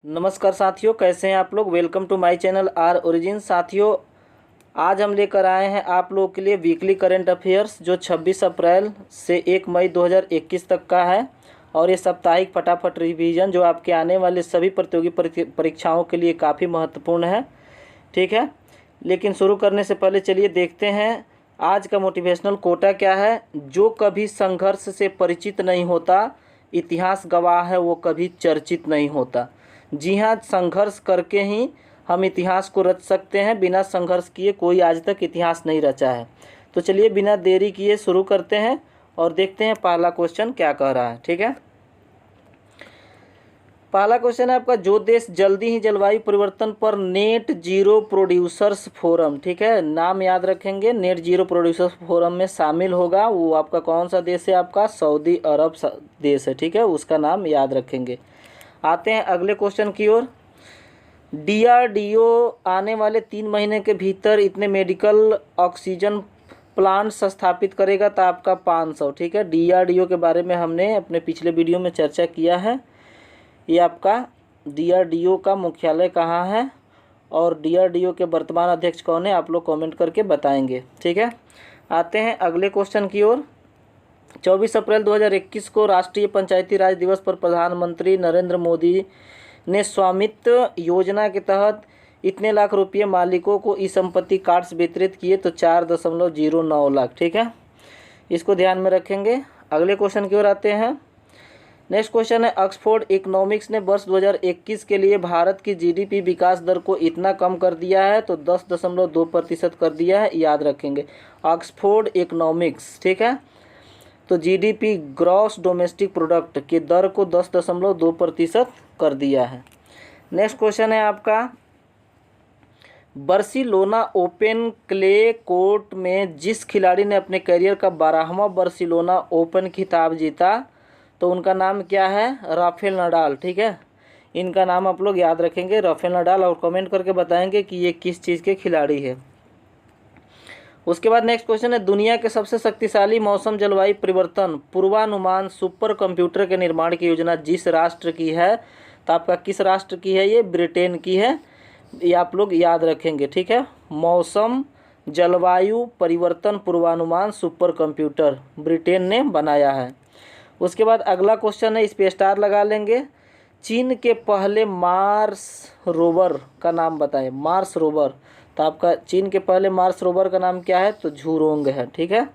नमस्कार साथियों, कैसे हैं आप लोग। Welcome to my channel R Origin. साथियों, आज हम लेकर आए हैं आप लोगों के लिए वीकली करंट अफेयर्स जो 26 अप्रैल से 1 मई 2021 तक का है। और ये साप्ताहिक फटाफट रिवीजन जो आपके आने वाले सभी प्रतियोगी परीक्षाओं के लिए काफ़ी महत्वपूर्ण है। ठीक है, लेकिन शुरू करने से पहले चलिए देखते हैं आज का मोटिवेशनल कोटा क्या है। जो कभी संघर्ष से परिचित नहीं होता, इतिहास गवाह है वो कभी चर्चित नहीं होता। जी हाँ, संघर्ष करके ही हम इतिहास को रच सकते हैं। बिना संघर्ष किए कोई आज तक इतिहास नहीं रचा है। तो चलिए बिना देरी किए शुरू करते हैं और देखते हैं पहला क्वेश्चन क्या कह रहा है। ठीक है, पहला क्वेश्चन है आपका, जो देश जल्दी ही जलवायु परिवर्तन पर नेट जीरो प्रोड्यूसर्स फोरम, ठीक है, नाम याद रखेंगे, नेट जीरो प्रोड्यूसर्स फोरम में शामिल होगा, वो आपका कौन सा देश है, आपका सऊदी अरब देश है। ठीक है, उसका नाम याद रखेंगे। आते हैं अगले क्वेश्चन की ओर। डीआरडीओ आने वाले 3 महीने के भीतर इतने मेडिकल ऑक्सीजन प्लांट्स स्थापित करेगा, तो आपका 500। ठीक है, डीआरडीओ के बारे में हमने अपने पिछले वीडियो में चर्चा किया है। ये आपका डीआरडीओ का मुख्यालय कहाँ है और डीआरडीओ के वर्तमान अध्यक्ष कौन है, आप लोग कमेंट करके बताएंगे। ठीक है, आते हैं अगले क्वेश्चन की ओर। 24 अप्रैल 2021 को राष्ट्रीय पंचायती राज दिवस पर प्रधानमंत्री नरेंद्र मोदी ने स्वामित्व योजना के तहत इतने लाख रुपये मालिकों को ई संपत्ति कार्ड्स वितरित किए, तो 4.09 लाख। ठीक है, इसको ध्यान में रखेंगे। अगले क्वेश्चन की ओर आते हैं। नेक्स्ट क्वेश्चन है, ऑक्सफोर्ड इकोनॉमिक्स ने वर्ष 2021 के लिए भारत की जीडीपी विकास दर को इतना कम कर दिया है, तो 10.2% कर दिया है, याद रखेंगे। ऑक्सफोर्ड इकोनॉमिक्स, ठीक है, तो जीडीपी ग्रॉस डोमेस्टिक प्रोडक्ट की दर को 10.2% कर दिया है। नेक्स्ट क्वेश्चन है आपका, बार्सिलोना ओपन क्ले कोर्ट में जिस खिलाड़ी ने अपने करियर का 12वां बार्सिलोना ओपन खिताब जीता, तो उनका नाम क्या है, राफेल नडाल। ठीक है, इनका नाम आप लोग याद रखेंगे, राफेल नडाल, और कमेंट करके बताएंगे कि ये किस चीज़ के खिलाड़ी है। उसके बाद नेक्स्ट क्वेश्चन है, दुनिया के सबसे शक्तिशाली मौसम जलवायु परिवर्तन पूर्वानुमान सुपर कंप्यूटर के निर्माण की योजना जिस राष्ट्र की है, तो आपका किस राष्ट्र की है, ये ब्रिटेन की है, ये आप लोग याद रखेंगे। ठीक है, मौसम जलवायु परिवर्तन पूर्वानुमान सुपर कंप्यूटर ब्रिटेन ने बनाया है। उसके बाद अगला क्वेश्चन है, इस पे स्टार लगा लेंगे, चीन के पहले मार्स रोवर का नाम बताएं। मार्स रोवर, तो आपका चीन के पहले मार्स रोवर का नाम क्या है, तो झुरोंग है। ठीक है,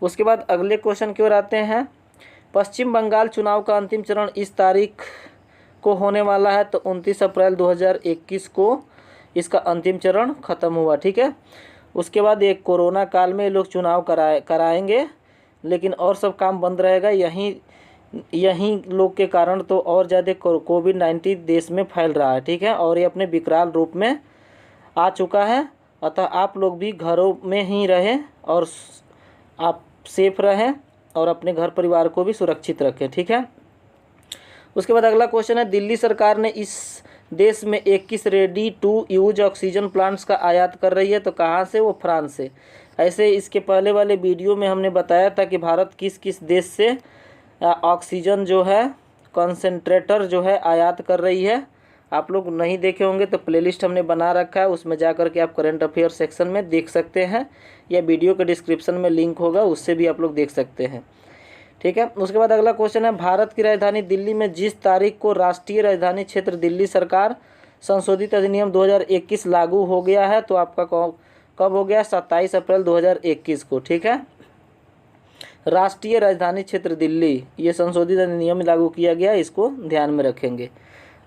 उसके बाद अगले क्वेश्चन की ओर आते हैं। पश्चिम बंगाल चुनाव का अंतिम चरण इस तारीख को होने वाला है, तो 29 अप्रैल 2021 को इसका अंतिम चरण खत्म हुआ। ठीक है, उसके बाद एक कोरोना काल में लोग चुनाव कराएंगे, लेकिन और सब काम बंद रहेगा। यहीं लोग के कारण तो और ज़्यादा कोविड-19 देश में फैल रहा है। ठीक है, और ये अपने विकराल रूप में आ चुका है, अतः आप लोग भी घरों में ही रहें और आप सेफ रहें और अपने घर परिवार को भी सुरक्षित रखें। ठीक है, उसके बाद अगला क्वेश्चन है, दिल्ली सरकार ने इस देश में 21 ready to use oxygen plants का आयात कर रही है, तो कहाँ से, वो फ्रांस से। ऐसे इसके पहले वाले वीडियो में हमने बताया था कि भारत किस किस देश से ऑक्सीजन जो है कंसंट्रेटर जो है आयात कर रही है। आप लोग नहीं देखे होंगे तो प्लेलिस्ट हमने बना रखा है, उसमें जाकर के आप करंट अफेयर सेक्शन में देख सकते हैं, या वीडियो के डिस्क्रिप्शन में लिंक होगा, उससे भी आप लोग देख सकते हैं। ठीक है, उसके बाद अगला क्वेश्चन है, भारत की राजधानी दिल्ली में जिस तारीख को राष्ट्रीय राजधानी क्षेत्र दिल्ली सरकार संशोधित अधिनियम 2021 लागू हो गया है, तो आपका कब हो गया, 27 अप्रैल 2021 को। ठीक है, राष्ट्रीय राजधानी क्षेत्र दिल्ली, ये संशोधित अधिनियम लागू किया गया, इसको ध्यान में रखेंगे।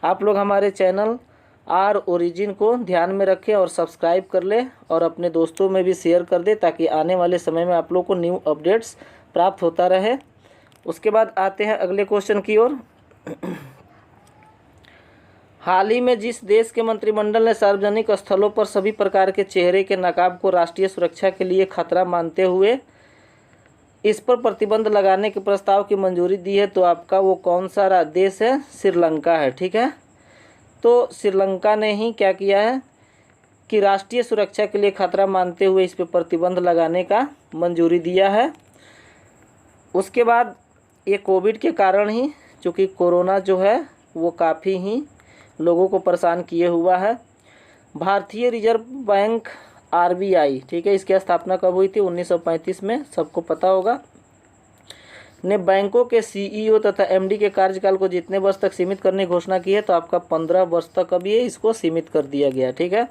आप लोग हमारे चैनल आर ओरिजिन को ध्यान में रखें और सब्सक्राइब कर लें और अपने दोस्तों में भी शेयर कर दें, ताकि आने वाले समय में आप लोग को न्यू अपडेट्स प्राप्त होता रहे। उसके बाद आते हैं अगले क्वेश्चन की ओर। हाल ही में जिस देश के मंत्रिमंडल ने सार्वजनिक स्थलों पर सभी प्रकार के चेहरे के नकाब को राष्ट्रीय सुरक्षा के लिए खतरा मानते हुए इस पर प्रतिबंध लगाने के प्रस्ताव की मंजूरी दी है, तो आपका वो कौन सा देश है, श्रीलंका है। ठीक है, तो श्रीलंका ने ही क्या किया है कि राष्ट्रीय सुरक्षा के लिए खतरा मानते हुए इस पर प्रतिबंध लगाने का मंजूरी दिया है। उसके बाद ये कोविड के कारण ही, चूँकि कोरोना जो है वो काफ़ी ही लोगों को परेशान किए हुआ है। भारतीय रिजर्व बैंक RBI, ठीक है, इसकी स्थापना कब हुई थी? 1935 में, सबको पता होगा। ने बैंकों के CEO तथा MD के कार्यकाल को जितने वर्ष तक सीमित करने की घोषणा की है, तो आपका 15 वर्ष तक अभी इसको सीमित कर दिया गया, ठीक है।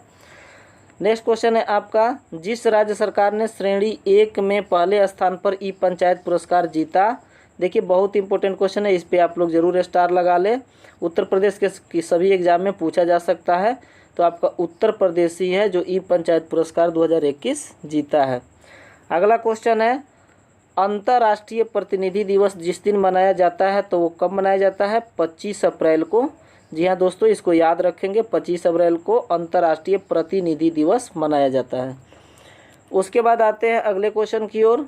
नेक्स्ट क्वेश्चन है आपका, जिस राज्य सरकार ने श्रेणी 1 में पहले स्थान पर ई पंचायत पुरस्कार जीता? देखिए बहुत इंपॉर्टेंट क्वेश्चन है, इस पे आप लोग जरूर स्टार लगा ले। उत्तर प्रदेश के सभी एग्जाम में पूछा जा सकता है, तो आपका उत्तर प्रदेश ही है जो ई पंचायत पुरस्कार 2021 जीता है। अगला क्वेश्चन है, अंतर्राष्ट्रीय प्रतिनिधि दिवस जिस दिन मनाया जाता है, तो वो कब मनाया जाता है? 25 अप्रैल को। जी हाँ दोस्तों, इसको याद रखेंगे, 25 अप्रैल को अंतर्राष्ट्रीय प्रतिनिधि दिवस मनाया जाता है। उसके बाद आते हैं अगले क्वेश्चन की ओर,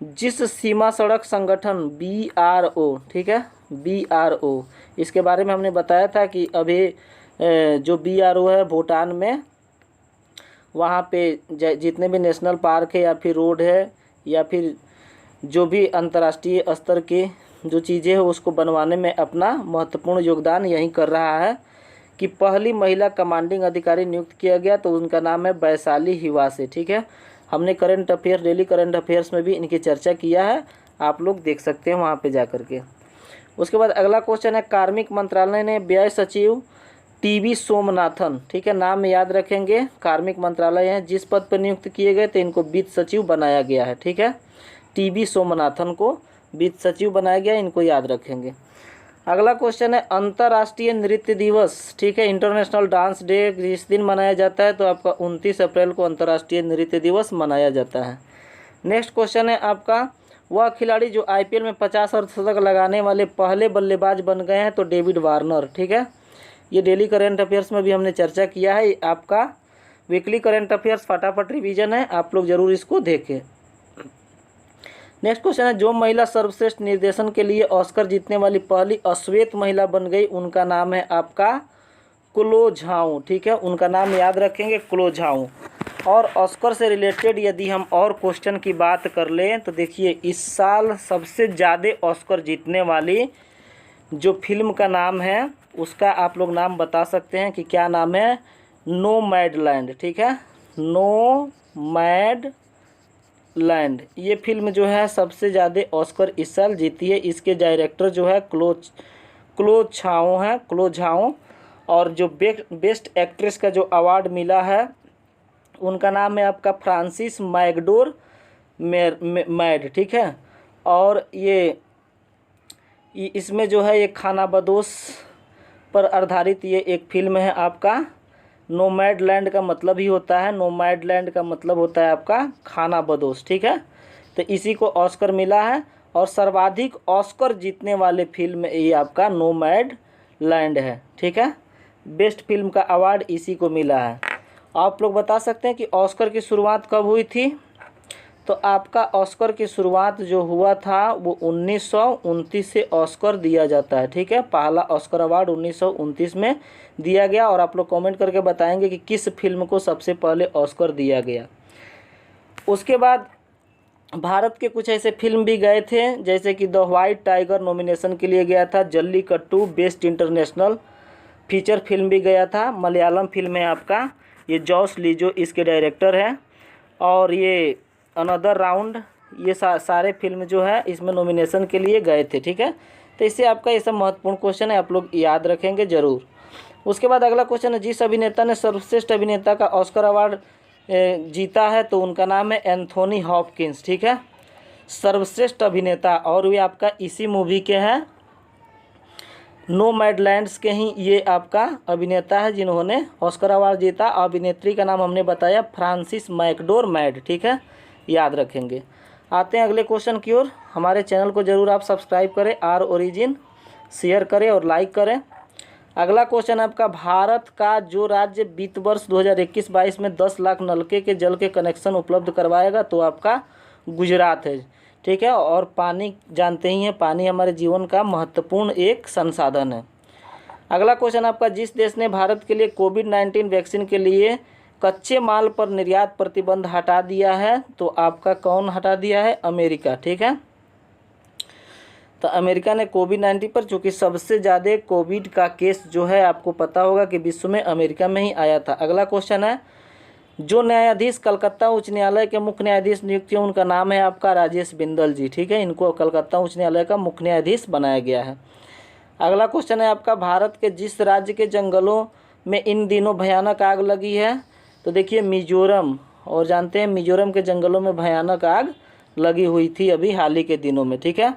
जिस सीमा सड़क संगठन BRO, ठीक है, BRO, इसके बारे में हमने बताया था कि अभी जो BRO है भूटान में, वहाँ पे जितने भी नेशनल पार्क है या फिर रोड है या फिर जो भी अंतर्राष्ट्रीय स्तर के जो चीज़ें हैं उसको बनवाने में अपना महत्वपूर्ण योगदान यही कर रहा है। कि पहली महिला कमांडिंग अधिकारी नियुक्त किया गया, तो उनका नाम है वैशाली हिवासे, ठीक है। हमने current affair, daily current affairs में भी इनकी चर्चा किया है, आप लोग देख सकते हैं वहाँ पे जा कर के। उसके बाद अगला क्वेश्चन है, कार्मिक मंत्रालय ने व्यय सचिव TB सोमनाथन, ठीक है, नाम याद रखेंगे, कार्मिक मंत्रालय है, जिस पद पर नियुक्त किए गए तो इनको वित्त सचिव बनाया गया है, ठीक है। TB सोमनाथन को वित्त सचिव बनाया गया, इनको याद रखेंगे। अगला क्वेश्चन है, अंतर्राष्ट्रीय नृत्य दिवस, ठीक है, इंटरनेशनल डांस डे जिस दिन मनाया जाता है, तो आपका 29 अप्रैल को अंतर्राष्ट्रीय नृत्य दिवस मनाया जाता है। नेक्स्ट क्वेश्चन है आपका, वह खिलाड़ी जो IPL में 50 अर्धशतक लगाने वाले पहले बल्लेबाज बन गए हैं, तो डेविड वार्नर, ठीक है। ये डेली करंट अफेयर्स में भी हमने चर्चा किया है, आपका वीकली करंट अफेयर्स फटाफट रिवीजन है, आप लोग जरूर इसको देखें। नेक्स्ट क्वेश्चन है, जो महिला सर्वश्रेष्ठ निर्देशन के लिए ऑस्कर जीतने वाली पहली अश्वेत महिला बन गई, उनका नाम है आपका क्लो झाओ, ठीक है, उनका नाम याद रखेंगे, क्लो झाओ। और ऑस्कर से रिलेटेड यदि हम और क्वेश्चन की बात कर लें, तो देखिए इस साल सबसे ज़्यादा ऑस्कर जीतने वाली जो फिल्म का नाम है उसका आप लोग नाम बता सकते हैं कि क्या नाम है? नोमैडलैंड, ठीक है, नोमैडलैंड। ये फिल्म जो है सबसे ज़्यादा ऑस्कर इस साल जीती है। इसके डायरेक्टर जो है क्लो झाओ, और जो बेस्ट एक्ट्रेस का जो अवार्ड मिला है उनका नाम है आपका फ्रांसिस मैकडोरमेड, ठीक है। और ये इसमें जो है ये खानाबदोश पर आधारित ये एक फिल्म है आपका। नोमैडलैंड का मतलब ही होता है, नोमैडलैंड का मतलब होता है आपका खानाबदोश, ठीक है। तो इसी को ऑस्कर मिला है, और सर्वाधिक ऑस्कर जीतने वाले फिल्म ये आपका नोमैडलैंड है, ठीक है। बेस्ट फिल्म का अवार्ड इसी को मिला है। आप लोग बता सकते हैं कि ऑस्कर की शुरुआत कब हुई थी? तो आपका ऑस्कर की शुरुआत जो हुआ था वो 1929 से ऑस्कर दिया जाता है, ठीक है। पहला ऑस्कर अवार्ड 1929 में दिया गया, और आप लोग कमेंट करके बताएंगे कि किस फिल्म को सबसे पहले ऑस्कर दिया गया। उसके बाद भारत के कुछ ऐसे फिल्म भी गए थे, जैसे कि द व्हाइट टाइगर नॉमिनेशन के लिए गया था, jallikattu best international feature film भी गया था, मलयालम फिल्म है आपका, ये जॉस लीजो इसके डायरेक्टर है, और ये अनदर राउंड, ये सारे फिल्म जो है इसमें नॉमिनेशन के लिए गए थे, ठीक है। तो इससे आपका ये सब महत्वपूर्ण क्वेश्चन है, आप लोग याद रखेंगे जरूर। उसके बाद अगला क्वेश्चन है, जिस अभिनेता ने सर्वश्रेष्ठ अभिनेता का ऑस्कर अवार्ड जीता है, तो उनका नाम है एंथोनी हॉपकिंस, ठीक है, सर्वश्रेष्ठ अभिनेता। और वे आपका इसी मूवी के हैं, नोमैडलैंड्स के ही ये आपका अभिनेता है जिन्होंने ऑस्कर अवार्ड जीता। अभिनेत्री का नाम हमने बताया फ्रांसिस मैकडोरमेड, ठीक है, याद रखेंगे। आते हैं अगले क्वेश्चन की ओर। हमारे चैनल को जरूर आप सब्सक्राइब करें, आर ओरिजिन शेयर करें और लाइक करें। अगला क्वेश्चन आपका, भारत का जो राज्य वित्त वर्ष 2021-22 में 10 लाख नलके के जल के कनेक्शन उपलब्ध करवाएगा, तो आपका गुजरात है, ठीक है। और पानी जानते ही हैं, पानी हमारे जीवन का महत्वपूर्ण एक संसाधन है। अगला क्वेश्चन आपका, जिस देश ने भारत के लिए कोविड-19 वैक्सीन के लिए कच्चे माल पर निर्यात प्रतिबंध हटा दिया है, तो आपका कौन हटा दिया है? अमेरिका, ठीक है। तो अमेरिका ने कोविड-19 पर, चूँकि सबसे ज़्यादा कोविड का केस जो है आपको पता होगा कि विश्व में अमेरिका में ही आया था। अगला क्वेश्चन है, जो न्यायाधीश कलकत्ता उच्च न्यायालय के मुख्य न्यायाधीश नियुक्त हुए उनका नाम है आपका राजेश बिंदल जी। ठीक है, इनको कलकत्ता उच्च न्यायालय का मुख्य न्यायाधीश बनाया गया है। अगला क्वेश्चन है आपका, भारत के जिस राज्य के जंगलों में इन दिनों भयानक आग लगी है, तो देखिए मिजोरम, और जानते हैं मिजोरम के जंगलों में भयानक आग लगी हुई थी अभी हाल ही के दिनों में। ठीक है,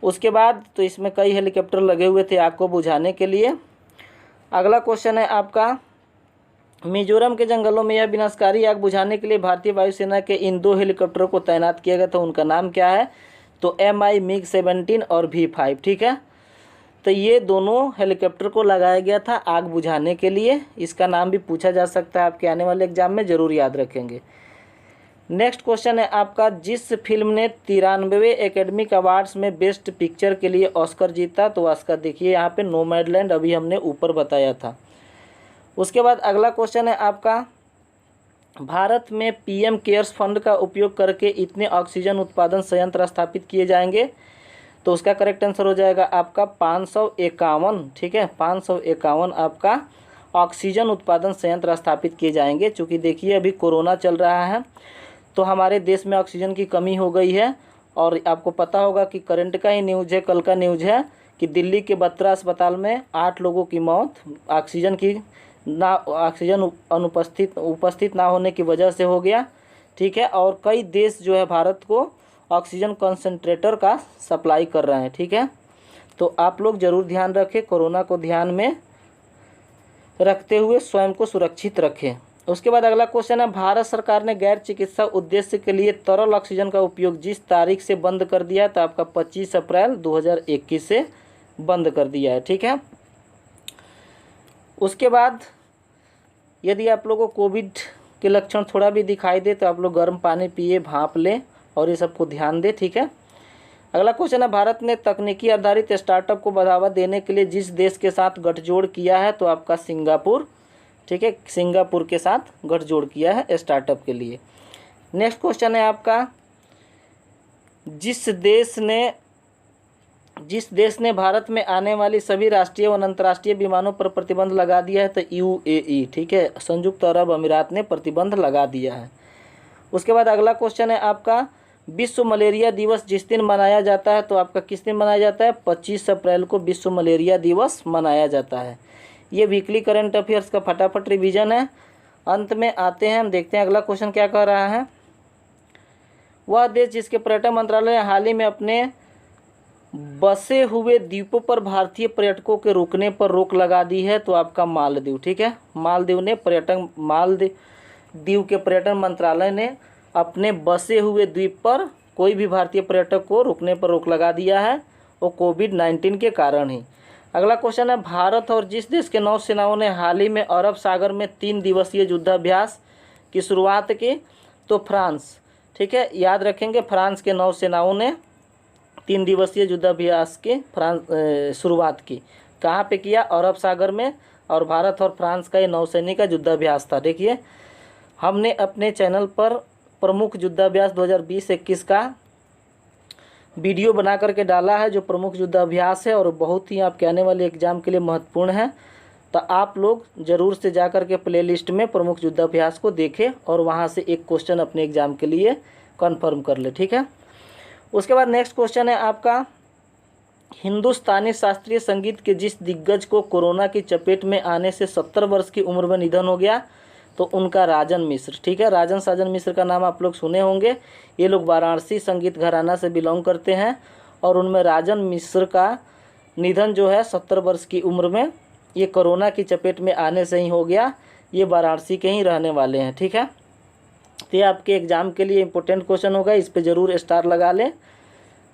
उसके बाद तो इसमें कई हेलीकॉप्टर लगे हुए थे आग को बुझाने के लिए। अगला क्वेश्चन है आपका, मिजोरम के जंगलों में यह विनाशकारी आग बुझाने के लिए भारतीय वायुसेना के इन 2 हेलीकॉप्टरों को तैनात किया गया था, उनका नाम क्या है, तो MI MiG-17 और V5। ठीक है, तो ये दोनों हेलीकॉप्टर को लगाया गया था आग बुझाने के लिए। इसका नाम भी पूछा जा सकता है आपके आने वाले एग्जाम में, ज़रूर याद रखेंगे। नेक्स्ट क्वेश्चन है आपका, जिस फिल्म ने 93वें एकेडमिक अवार्ड्स में बेस्ट पिक्चर के लिए ऑस्कर जीता, तो ऑस्कर देखिए यहाँ पे नोमैडलैंड अभी हमने ऊपर बताया था। उसके बाद अगला क्वेश्चन है आपका, भारत में PM केयर्स फंड का उपयोग करके इतने ऑक्सीजन उत्पादन संयंत्र स्थापित किए जाएंगे, तो उसका करेक्ट आंसर हो जाएगा आपका 551। ठीक है, 551 आपका ऑक्सीजन उत्पादन संयंत्र स्थापित किए जाएंगे। चूँकि देखिए अभी कोरोना चल रहा है तो हमारे देश में ऑक्सीजन की कमी हो गई है, और आपको पता होगा कि करंट का ही न्यूज़ है, कल का न्यूज़ है कि दिल्ली के बत्रा अस्पताल में 8 लोगों की मौत ऑक्सीजन उपस्थित ना होने की वजह से हो गया। ठीक है, और कई देश जो है भारत को ऑक्सीजन कंसंट्रेटर का सप्लाई कर रहे हैं। ठीक है, तो आप लोग ज़रूर ध्यान रखें, कोरोना को ध्यान में रखते हुए स्वयं को सुरक्षित रखें। उसके बाद अगला क्वेश्चन है, भारत सरकार ने गैर चिकित्सा उद्देश्य के लिए तरल ऑक्सीजन का उपयोग जिस तारीख से बंद कर दिया, तो आपका 25 अप्रैल 2021 से बंद कर दिया है। ठीक है, उसके बाद यदि आप लोगों को कोविड के लक्षण थोड़ा भी दिखाई दे तो आप लोग गर्म पानी पिए, भाप लें और ये सबको ध्यान दें। ठीक है, अगला क्वेश्चन है, भारत ने तकनीकी आधारित स्टार्टअप को बढ़ावा देने के लिए जिस देश के साथ गठजोड़ किया है, तो आपका सिंगापुर। ठीक है, सिंगापुर के साथ गठजोड़ किया है स्टार्टअप के लिए। नेक्स्ट क्वेश्चन है आपका, जिस देश ने भारत में आने वाली सभी राष्ट्रीय और अंतर्राष्ट्रीय विमानों पर प्रतिबंध लगा दिया है, तो UAE। ठीक है, संयुक्त अरब अमीरात ने प्रतिबंध लगा दिया है। उसके बाद अगला क्वेश्चन है आपका, विश्व मलेरिया दिवस जिस दिन मनाया जाता है, तो आपका किस दिन मनाया जाता है, 25 अप्रैल को विश्व मलेरिया दिवस मनाया जाता है। ये वीकली करंट अफेयर्स का फटाफट रिवीजन है। अंत में आते हैं, हम देखते हैं अगला क्वेश्चन क्या कह रहा है। वह देश जिसके पर्यटन मंत्रालय ने हाल ही में अपने बसे हुए द्वीपों पर भारतीय पर्यटकों के रुकने पर रोक लगा दी है, तो आपका मालदीव। ठीक है, मालदीव के पर्यटन मंत्रालय ने अपने बसे हुए द्वीप पर कोई भी भारतीय पर्यटक को रुकने पर रोक लगा दिया है, वो कोविड-19 के कारण ही। अगला क्वेश्चन है, भारत और जिस देश के नौसेनाओं ने हाल ही में अरब सागर में 3 दिवसीय युद्धाभ्यास की शुरुआत की, तो फ्रांस। ठीक है, याद रखेंगे, फ्रांस के नौसेनाओं ने 3 दिवसीय युद्धाभ्यास की शुरुआत की। कहाँ पे किया, अरब सागर में, और भारत और फ्रांस का ये नौसैनिक का युद्धाभ्यास था। देखिए हमने अपने चैनल पर प्रमुख युद्धाभ्यास 2020-21 का वीडियो बना करके डाला है, जो प्रमुख युद्धाभ्यास है और बहुत ही आपके आने वाले एग्जाम के लिए महत्वपूर्ण है। तो आप लोग ज़रूर से जा कर के प्लेलिस्ट में प्रमुख युद्धाभ्यास को देखें और वहाँ से एक क्वेश्चन अपने एग्जाम के लिए कंफर्म कर ले। ठीक है, उसके बाद नेक्स्ट क्वेश्चन है आपका, हिंदुस्तानी शास्त्रीय संगीत के जिस दिग्गज को कोरोना की चपेट में आने से 70 वर्ष की उम्र में निधन हो गया, तो उनका राजन मिश्र। ठीक है, राजन साजन मिश्र का नाम आप लोग सुने होंगे। ये लोग वाराणसी संगीत घराना से बिलोंग करते हैं, और उनमें राजन मिश्र का निधन जो है 70 वर्ष की उम्र में ये कोरोना की चपेट में आने से ही हो गया। ये वाराणसी के ही रहने वाले हैं। ठीक है, तो ये आपके एग्ज़ाम के लिए इम्पोर्टेंट क्वेश्चन होगा, इस पर ज़रूर स्टार लगा लें।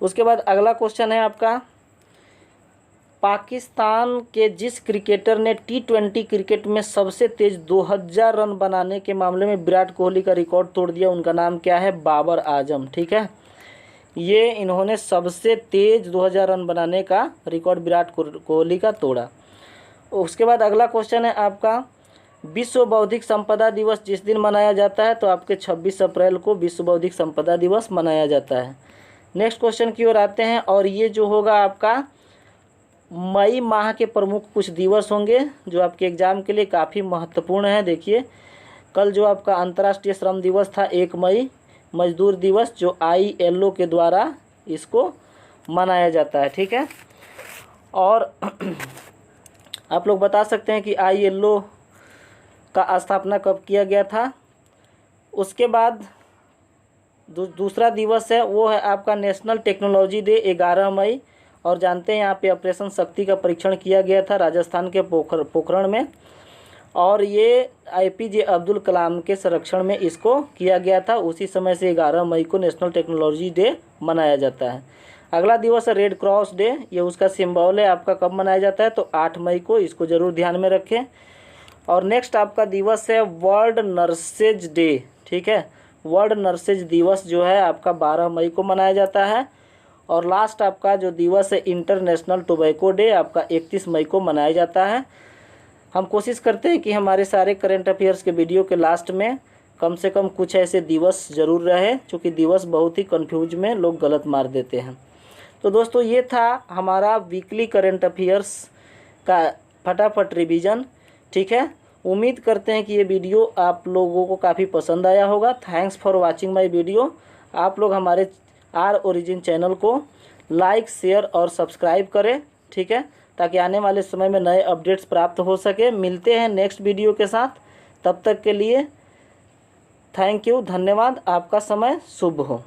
उसके बाद अगला क्वेश्चन है आपका, पाकिस्तान के जिस क्रिकेटर ने T20 क्रिकेट में सबसे तेज़ 2000 रन बनाने के मामले में विराट कोहली का रिकॉर्ड तोड़ दिया, उनका नाम क्या है, बाबर आजम। ठीक है, ये इन्होंने सबसे तेज़ 2000 रन बनाने का रिकॉर्ड विराट कोहली का तोड़ा। उसके बाद अगला क्वेश्चन है आपका, विश्व बौद्धिक संपदा दिवस जिस दिन मनाया जाता है, तो आपके 26 अप्रैल को विश्व बौद्धिक संपदा दिवस मनाया जाता है। नेक्स्ट क्वेश्चन की ओर आते हैं, और ये जो होगा आपका मई माह के प्रमुख कुछ दिवस होंगे जो आपके एग्ज़ाम के लिए काफ़ी महत्वपूर्ण है। देखिए, कल जो आपका अंतर्राष्ट्रीय श्रम दिवस था 1 मई, मजदूर दिवस जो ILO के द्वारा इसको मनाया जाता है, ठीक है। और आप लोग बता सकते हैं कि ILO का स्थापना कब किया गया था। उसके बाद दूसरा दिवस है वो है आपका नेशनल टेक्नोलॉजी डे 11 मई, और जानते हैं यहाँ पे ऑपरेशन शक्ति का परीक्षण किया गया था राजस्थान के पोखरण में, और ये APJ अब्दुल कलाम के संरक्षण में इसको किया गया था। उसी समय से 11 मई को नेशनल टेक्नोलॉजी डे मनाया जाता है। अगला दिवस है रेड क्रॉस डे, ये उसका सिंबल है आपका कब मनाया जाता है, तो 8 मई को, इसको ज़रूर ध्यान में रखें। और नेक्स्ट आपका दिवस है वर्ल्ड नर्सेज डे, ठीक है। वर्ल्ड नर्सेज दिवस जो है आपका 12 मई को मनाया जाता है। और लास्ट आपका जो दिवस है इंटरनेशनल टोबैको डे आपका 31 मई को मनाया जाता है। हम कोशिश करते हैं कि हमारे सारे करंट अफेयर्स के वीडियो के लास्ट में कम से कम कुछ ऐसे दिवस ज़रूर रहे, क्योंकि दिवस बहुत ही कन्फ्यूज में लोग गलत मार देते हैं। तो दोस्तों ये था हमारा वीकली करंट अफेयर्स का फटाफट रिवीजन, ठीक है। उम्मीद करते हैं कि ये वीडियो आप लोगों को काफ़ी पसंद आया होगा। Thanks for watching my video. आप लोग हमारे R Origin चैनल को लाइक, शेयर और सब्सक्राइब करें, ठीक है, ताकि आने वाले समय में नए अपडेट्स प्राप्त हो सके। मिलते हैं नेक्स्ट वीडियो के साथ, तब तक के लिए थैंक यू, धन्यवाद। आपका समय शुभ हो।